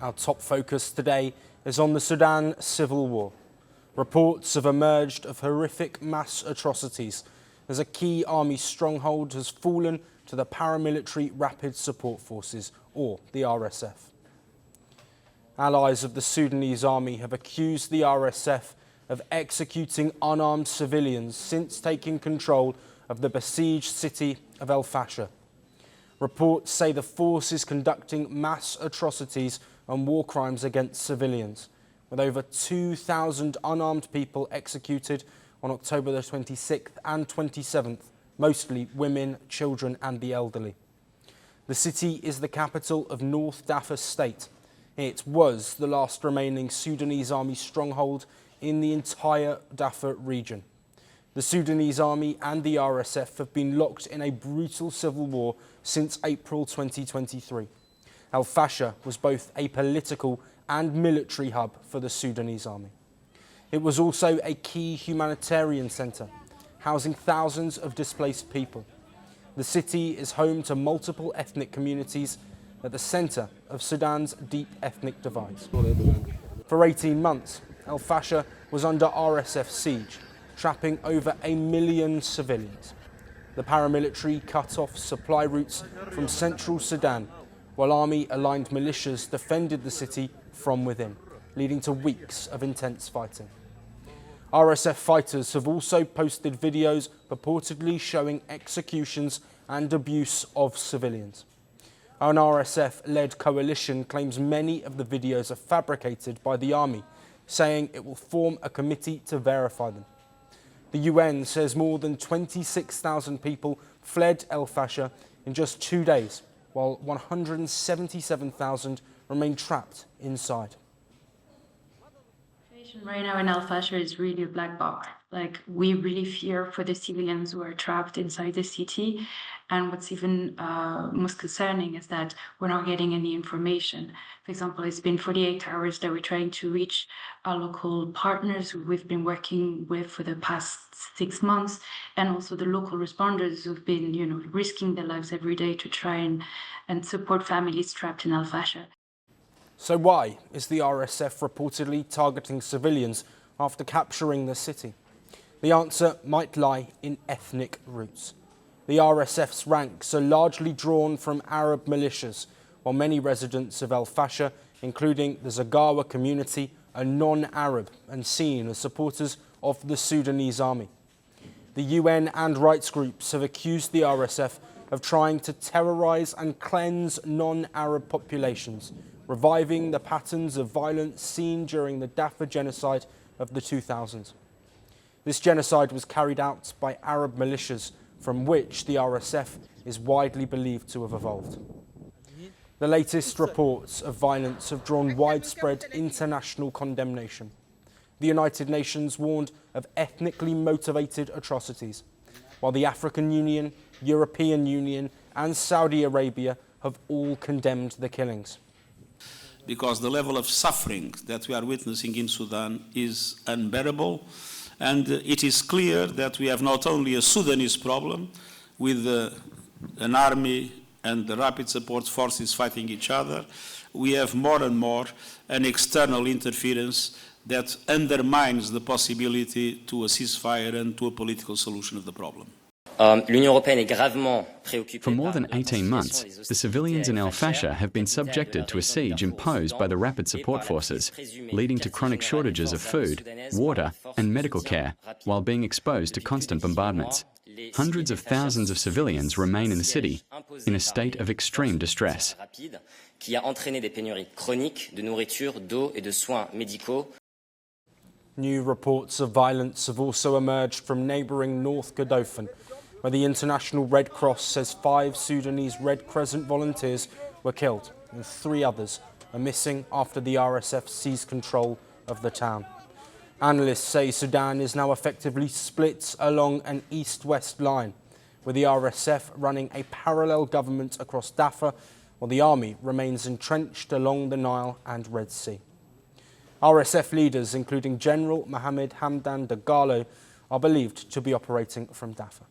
Our top focus today is on the Sudan civil war. Reports have emerged of horrific mass atrocities as a key army stronghold has fallen to the Paramilitary Rapid Support Forces, or the RSF. Allies of the Sudanese army have accused the RSF of executing unarmed civilians since taking control of the besieged city of El-Fasher. Reports say the force is conducting mass atrocities and war crimes against civilians, with over 2,000 unarmed people executed on October the 26th and 27th, mostly women, children and the elderly. The city is the capital of North Darfur state. It was the last remaining Sudanese army stronghold in the entire Darfur region. The Sudanese army and the RSF have been locked in a brutal civil war since April 2023. El-Fasher was both a political and military hub for the Sudanese army. It was also a key humanitarian centre, housing thousands of displaced people. The city is home to multiple ethnic communities at the centre of Sudan's deep ethnic divides. For 18 months, El-Fasher was under RSF siege, trapping over 1 million civilians. The paramilitary cut off supply routes from central Sudan, while army-aligned militias defended the city from within, leading to weeks of intense fighting. RSF fighters have also posted videos purportedly showing executions and abuse of civilians. An RSF-led coalition claims many of the videos are fabricated by the army, saying it will form a committee to verify them. The UN says more than 26,000 people fled El-Fasher in just 2 days, while 177,000 remain trapped inside. Right now in El-Fasher is really a black box. Like, we really fear for the civilians who are trapped inside the city. And what's even most concerning is that we're not getting any information. For example, it's been 48 hours that we're trying to reach our local partners who we've been working with for the past 6 months, and also the local responders who've been, risking their lives every day to try and support families trapped in El-Fasher. So why is the RSF reportedly targeting civilians after capturing the city? The answer might lie in ethnic roots. The RSF's ranks are largely drawn from Arab militias, while many residents of El-Fasher, including the Zagawa community, are non-Arab and seen as supporters of the Sudanese army. The UN and rights groups have accused the RSF of trying to terrorize and cleanse non-Arab populations, reviving the patterns of violence seen during the Darfur genocide of the 2000s. This genocide was carried out by Arab militias, from which the RSF is widely believed to have evolved. The latest reports of violence have drawn widespread international condemnation. The United Nations warned of ethnically motivated atrocities, while the African Union, European Union and Saudi Arabia have all condemned the killings. Because the level of suffering that we are witnessing in Sudan is unbearable, and it is clear that we have not only a Sudanese problem with an army and the rapid support forces fighting each other, we have more and more an external interference that undermines the possibility to a ceasefire and to a political solution of the problem. For more than 18 months, the civilians in El-Fasher have been subjected to a siege imposed by the Rapid Support Forces, leading to chronic shortages of food, water and medical care, while being exposed to constant bombardments. Hundreds of thousands of civilians remain in the city in a state of extreme distress. New reports of violence have also emerged from neighbouring North Kordofan, where the International Red Cross says 5 Sudanese Red Crescent volunteers were killed and 3 others are missing after the RSF seized control of the town. Analysts say Sudan is now effectively split along an east-west line, with the RSF running a parallel government across Darfur, while the army remains entrenched along the Nile and Red Sea. RSF leaders, including General Mohammed Hamdan Dagalo, are believed to be operating from Darfur.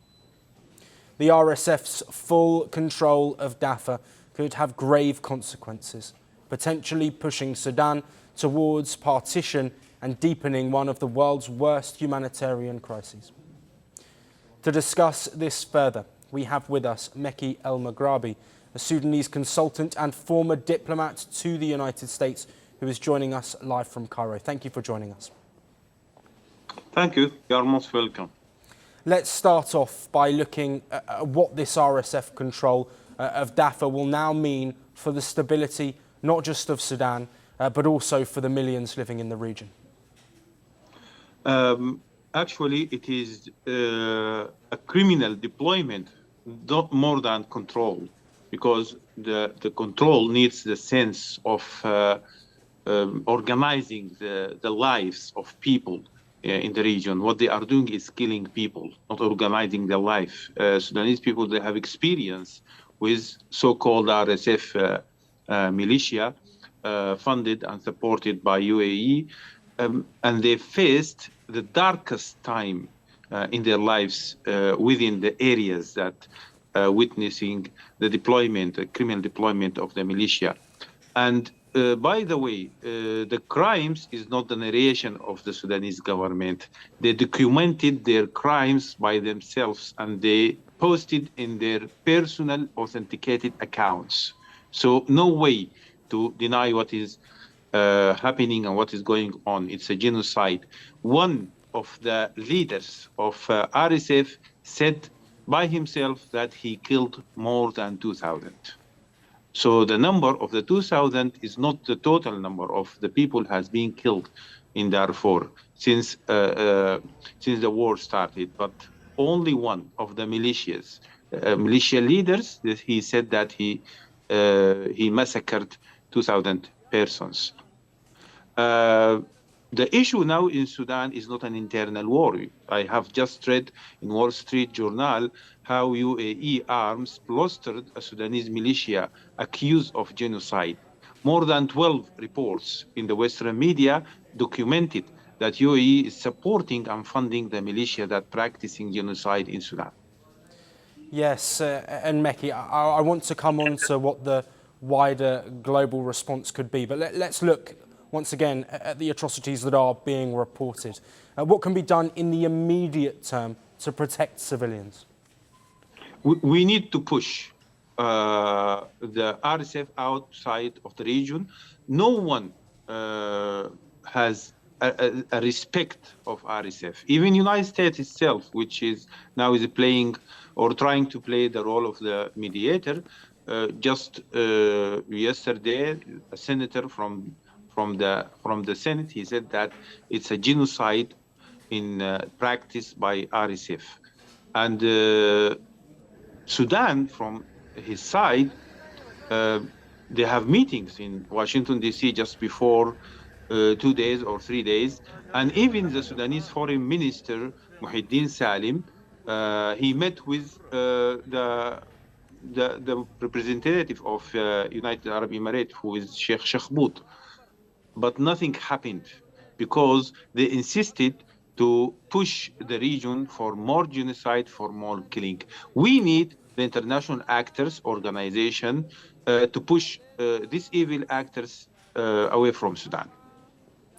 The RSF's full control of Darfur could have grave consequences, potentially pushing Sudan towards partition and deepening one of the world's worst humanitarian crises. To discuss this further, we have with us Meki El-Maghrabi, a Sudanese consultant and former diplomat to the United States, who is joining us live from Cairo. Thank you for joining us. Thank you. You are most welcome. Let's start off by looking at what this RSF control of Darfur will now mean for the stability, not just of Sudan, but also for the millions living in the region. Actually, it is a criminal deployment, not more than control, because the control needs the sense of organizing the lives of people in the region. What they are doing is killing people, not organizing their life. Sudanese people, they have experience with so-called RSF militia funded and supported by UAE, and they faced the darkest time in their lives within the areas that witnessing the deployment, the criminal deployment of the militia. And by the way, the crimes is not the narration of the Sudanese government. They documented their crimes by themselves and they posted in their personal authenticated accounts. So no way to deny what is happening and what is going on. It's a genocide. One of the leaders of RSF said by himself that he killed more than 2,000. So the number of the 2,000 is not the total number of the people has been killed in Darfur since the war started, but only one of the militias, militia leaders, he said that he massacred 2,000 persons. The issue now in Sudan is not an internal war. I have just read in Wall Street Journal how UAE arms blustered a Sudanese militia accused of genocide. More than 12 reports in the Western media documented that UAE is supporting and funding the militia that practicing genocide in Sudan. Yes, and Meki, I want to come on to what the wider global response could be, but let's look once again at the atrocities that are being reported. What can be done in the immediate term to protect civilians? We need to push the RSF outside of the region. No one has a respect of RSF. Even United States itself, which is now is playing or trying to play the role of the mediator. Just yesterday, a senator from the Senate, he said that it's a genocide in practice by RSF. And Sudan, from his side, they have meetings in Washington, D.C. just before 2 days or 3 days. And even the Sudanese foreign minister, Muhyiddin Salim, he met with the representative of United Arab Emirates, who is Sheikh Shakhbout. But nothing happened because they insisted to push the region for more genocide, for more killing. We need the international actors, organization, to push these evil actors away from Sudan.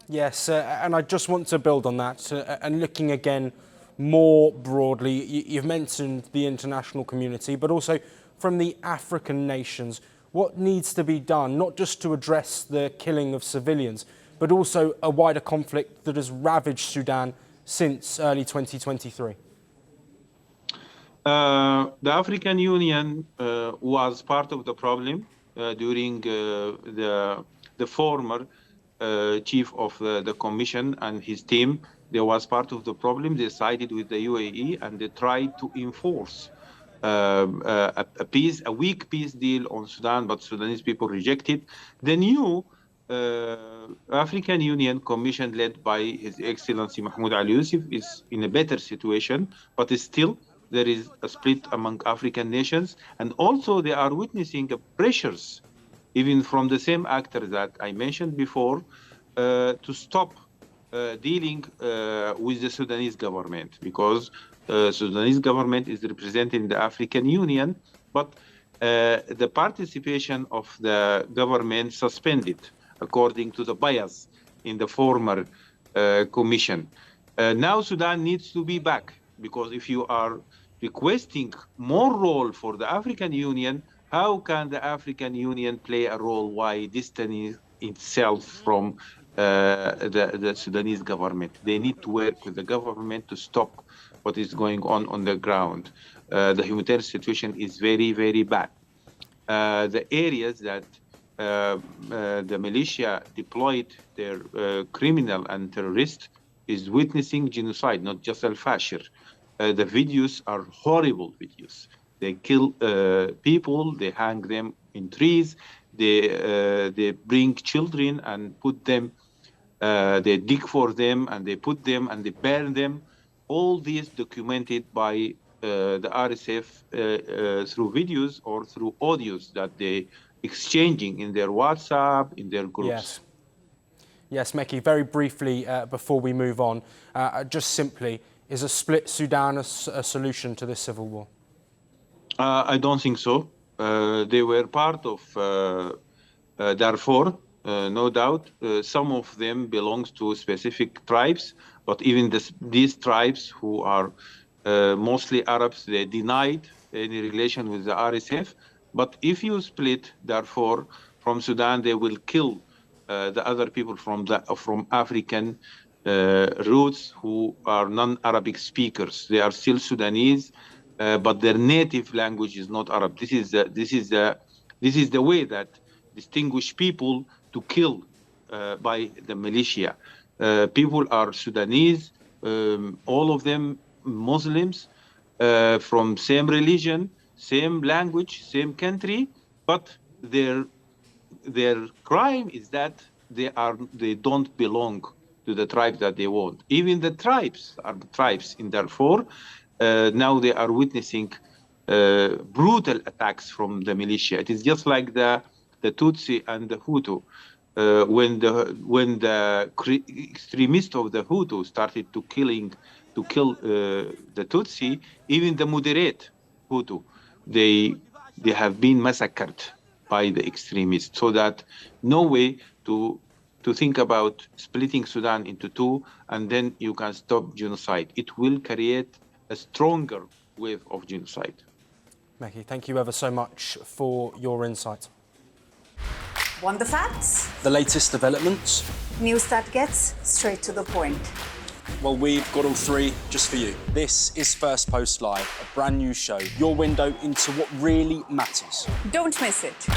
Yes, and I just want to build on that and looking again more broadly. You've mentioned the international community, but also from the African nations. What needs to be done, not just to address the killing of civilians, but also a wider conflict that has ravaged Sudan since early 2023? The African Union was part of the problem during the former chief of the commission and his team. They was part of the problem. They sided with the UAE and they tried to enforce a weak peace deal on Sudan, but Sudanese people rejected. The new African Union Commission, led by His Excellency Mahmoud Ali Yusuf, is in a better situation, but still there is a split among African nations, and also they are witnessing pressures, even from the same actors that I mentioned before, to stop dealing with the Sudanese government, because Sudanese government is representing the African Union, but the participation of the government suspended, according to the bias in the former commission. Now Sudan needs to be back, because if you are requesting more role for the African Union, how can the African Union play a role while distancing itself from the Sudanese government? They need to work with the government to stop what is going on the ground. The humanitarian situation is very, very bad. The areas that the militia deployed their criminal and terrorists is witnessing genocide, not just El-Fasher. The videos are horrible videos. They kill people, they hang them in trees, they bring children and put them, they dig for them and they put them and they burn them. All these documented by the RSF through videos or through audios that they exchanging in their WhatsApp, in their groups. Yes. Yes, Meki, very briefly before we move on, just simply, is a split Sudan a solution to this civil war? I don't think so. They were part of Darfur, no doubt. Some of them belongs to specific tribes, but even these tribes who are mostly Arabs, they denied any relation with the RSF. But if you split Darfur from Sudan, they will kill the other people from African roots who are non-Arabic speakers. They are still Sudanese, but their native language is not Arab. This is the way that distinguish people to kill by the militia. People are Sudanese, all of them Muslims, from same religion, same language, same country, but their crime is that they don't belong to the tribe that they want. Even the tribes are the tribes in Darfur. Now they are witnessing brutal attacks from the militia. It is just like the Tutsi and the Hutu. When the extremists of the Hutu started to kill the Tutsi, even the moderate Hutu, they have been massacred by the extremists. So that no way to think about splitting Sudan into two and then you can stop genocide. It will create a stronger wave of genocide. Meki, thank you ever so much for your insight. Want the facts? The latest developments? News that gets straight to the point. Well, we've got all three just for you. This is Firstpost Live, a brand new show, your window into what really matters. Don't miss it.